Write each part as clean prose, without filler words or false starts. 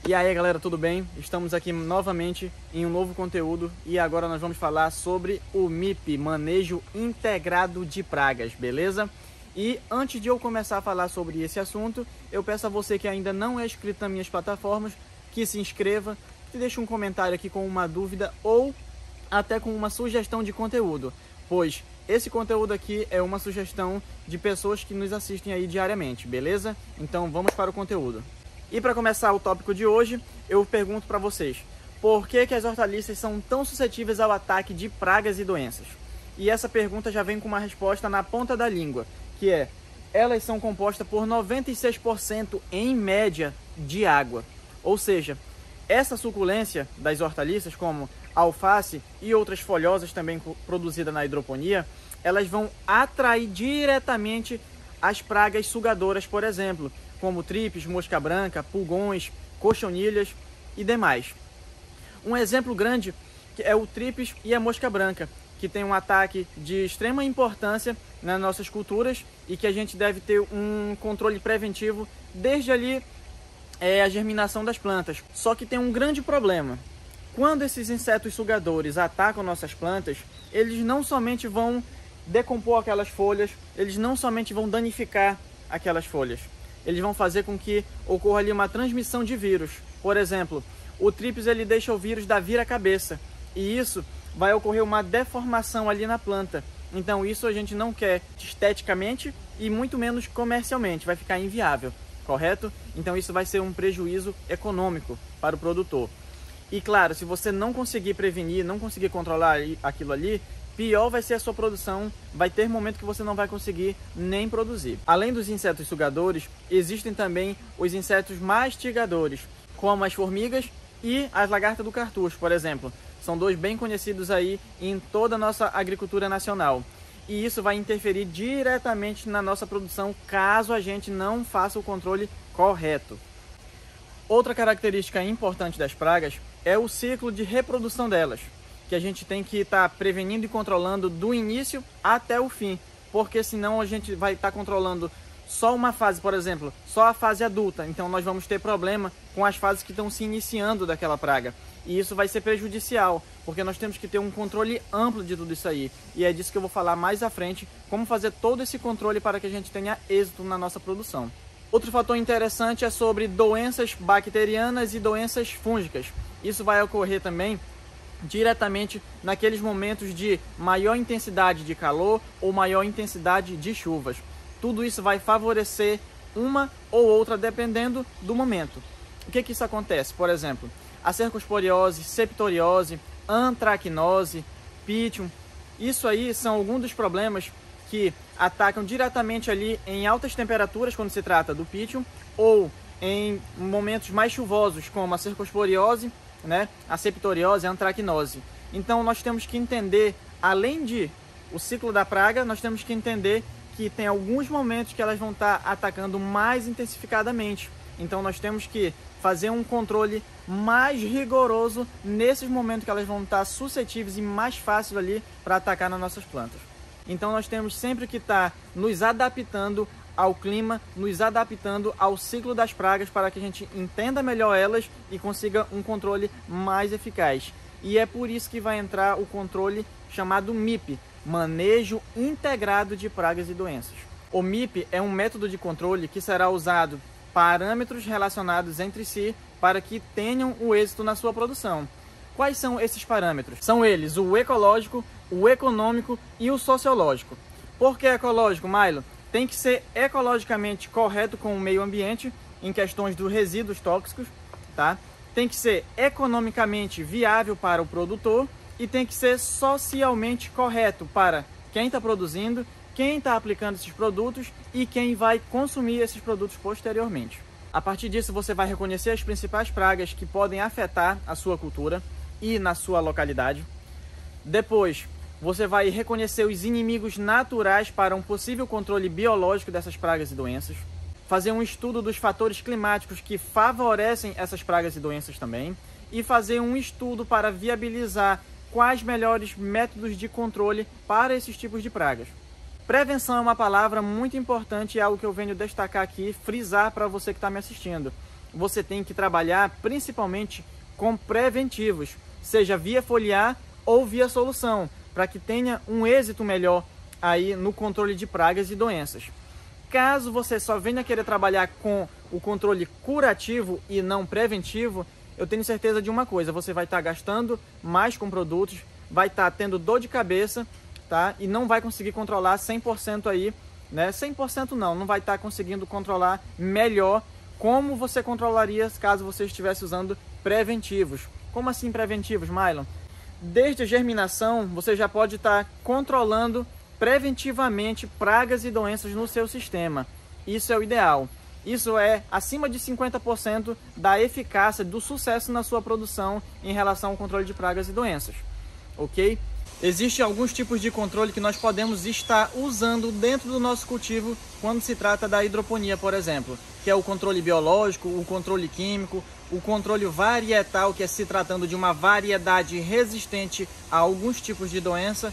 E aí galera, tudo bem? Estamos aqui novamente em um novo conteúdo e agora nós vamos falar sobre o MIP, Manejo Integrado de Pragas, beleza? E antes de eu começar a falar sobre esse assunto, eu peço a você que ainda não é inscrito nas minhas plataformas, que se inscreva, que deixe um comentário aqui com uma dúvida ou até com uma sugestão de conteúdo, pois esse conteúdo aqui é uma sugestão de pessoas que nos assistem aí diariamente, beleza? Então vamos para o conteúdo. E para começar o tópico de hoje, eu pergunto para vocês, por que as hortaliças são tão suscetíveis ao ataque de pragas e doenças? E essa pergunta já vem com uma resposta na ponta da língua, que é, elas são compostas por 96% em média de água. Ou seja, essa suculência das hortaliças, como alface e outras folhosas também produzidas na hidroponia, elas vão atrair diretamente as pragas sugadoras, por exemplo, como tripes, mosca branca, pulgões, cochonilhas e demais. Um exemplo grande é o tripes e a mosca branca, que tem um ataque de extrema importância nas nossas culturas e que a gente deve ter um controle preventivo desde ali a germinação das plantas. Só que tem um grande problema. Quando esses insetos sugadores atacam nossas plantas, eles não somente vão decompor aquelas folhas, eles não somente vão danificar aquelas folhas, eles vão fazer com que ocorra ali uma transmissão de vírus. Por exemplo, o tripes ele deixa o vírus da vira-cabeça e isso vai ocorrer uma deformação ali na planta. Então isso a gente não quer esteticamente e muito menos comercialmente, vai ficar inviável, correto? Então isso vai ser um prejuízo econômico para o produtor. E claro, se você não conseguir prevenir, não conseguir controlar aquilo ali, pior vai ser a sua produção, vai ter momento que você não vai conseguir nem produzir. Além dos insetos sugadores, existem também os insetos mastigadores, como as formigas e as lagartas do cartucho, por exemplo. São dois bem conhecidos aí em toda a nossa agricultura nacional. E isso vai interferir diretamente na nossa produção caso a gente não faça o controle correto. Outra característica importante das pragas é o ciclo de reprodução delas, que a gente tem que estar prevenindo e controlando do início até o fim, porque senão a gente vai estar controlando só uma fase, por exemplo, só a fase adulta, então nós vamos ter problema com as fases que estão se iniciando daquela praga, e isso vai ser prejudicial, porque nós temos que ter um controle amplo de tudo isso aí, e é disso que eu vou falar mais à frente, como fazer todo esse controle para que a gente tenha êxito na nossa produção. Outro fator interessante é sobre doenças bacterianas e doenças fúngicas. Isso vai ocorrer também diretamente naqueles momentos de maior intensidade de calor ou maior intensidade de chuvas. Tudo isso vai favorecer uma ou outra dependendo do momento. O que isso acontece? Por exemplo, a cercosporiose, septoriose, antracnose, pitium. Isso aí são alguns dos problemas que atacam diretamente ali em altas temperaturas quando se trata do pitium ou em momentos mais chuvosos como a cercosporiose, a septoriose, a antracnose. Então nós temos que entender, além de o ciclo da praga, nós temos que entender que tem alguns momentos que elas vão estar atacando mais intensificadamente. Então nós temos que fazer um controle mais rigoroso nesses momentos que elas vão estar suscetíveis e mais fácil ali para atacar nas nossas plantas. Então nós temos sempre que estar nos adaptando ao clima, nos adaptando ao ciclo das pragas para que a gente entenda melhor elas e consiga um controle mais eficaz. E é por isso que vai entrar o controle chamado MIP, Manejo Integrado de Pragas e Doenças. O MIP é um método de controle que será usado parâmetros relacionados entre si para que tenham o êxito na sua produção. Quais são esses parâmetros? São eles o ecológico, o econômico e o sociológico. Por que ecológico, Milo? Tem que ser ecologicamente correto com o meio ambiente em questões dos resíduos tóxicos, tá? Tem que ser economicamente viável para o produtor e tem que ser socialmente correto para quem está produzindo, quem está aplicando esses produtos e quem vai consumir esses produtos posteriormente. A partir disso, você vai reconhecer as principais pragas que podem afetar a sua cultura e na sua localidade. Depois, você vai reconhecer os inimigos naturais para um possível controle biológico dessas pragas e doenças. Fazer um estudo dos fatores climáticos que favorecem essas pragas e doenças também. E fazer um estudo para viabilizar quais melhores métodos de controle para esses tipos de pragas. Prevenção é uma palavra muito importante e é algo que eu venho destacar aqui, frisar para você que está me assistindo. você tem que trabalhar principalmente com preventivos, seja via foliar ou via solução, para que tenha um êxito melhor aí no controle de pragas e doenças. Caso você só venha querer trabalhar com o controle curativo e não preventivo, eu tenho certeza de uma coisa: você vai estar gastando mais com produtos, vai estar tendo dor de cabeça, tá? E não vai conseguir controlar 100% aí, né? 100% não vai estar conseguindo controlar melhor como você controlaria caso você estivesse usando preventivos. Como assim preventivos, Mylon? Desde a germinação, você já pode estar controlando preventivamente pragas e doenças no seu sistema. Isso é o ideal. Isso é acima de 50% da eficácia, do sucesso na sua produção em relação ao controle de pragas e doenças, ok? Existem alguns tipos de controle que nós podemos estar usando dentro do nosso cultivo quando se trata da hidroponia, por exemplo, que é o controle biológico, o controle químico, o controle varietal, que é se tratando de uma variedade resistente a alguns tipos de doença.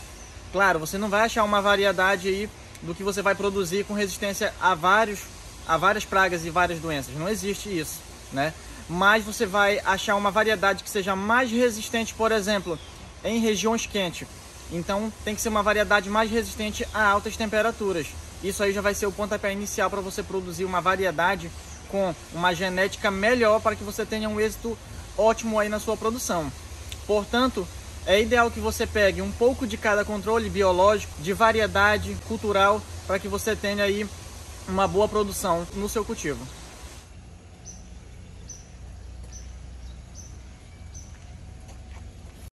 Claro, você não vai achar uma variedade aí do que você vai produzir com resistência a várias pragas e várias doenças. Não existe isso, né? Mas você vai achar uma variedade que seja mais resistente, por exemplo, em regiões quentes. Então tem que ser uma variedade mais resistente a altas temperaturas. Isso aí já vai ser o pontapé inicial para você produzir uma variedade com uma genética melhor para que você tenha um êxito ótimo aí na sua produção. Portanto, é ideal que você pegue um pouco de cada controle biológico, de variedade cultural, para que você tenha aí uma boa produção no seu cultivo.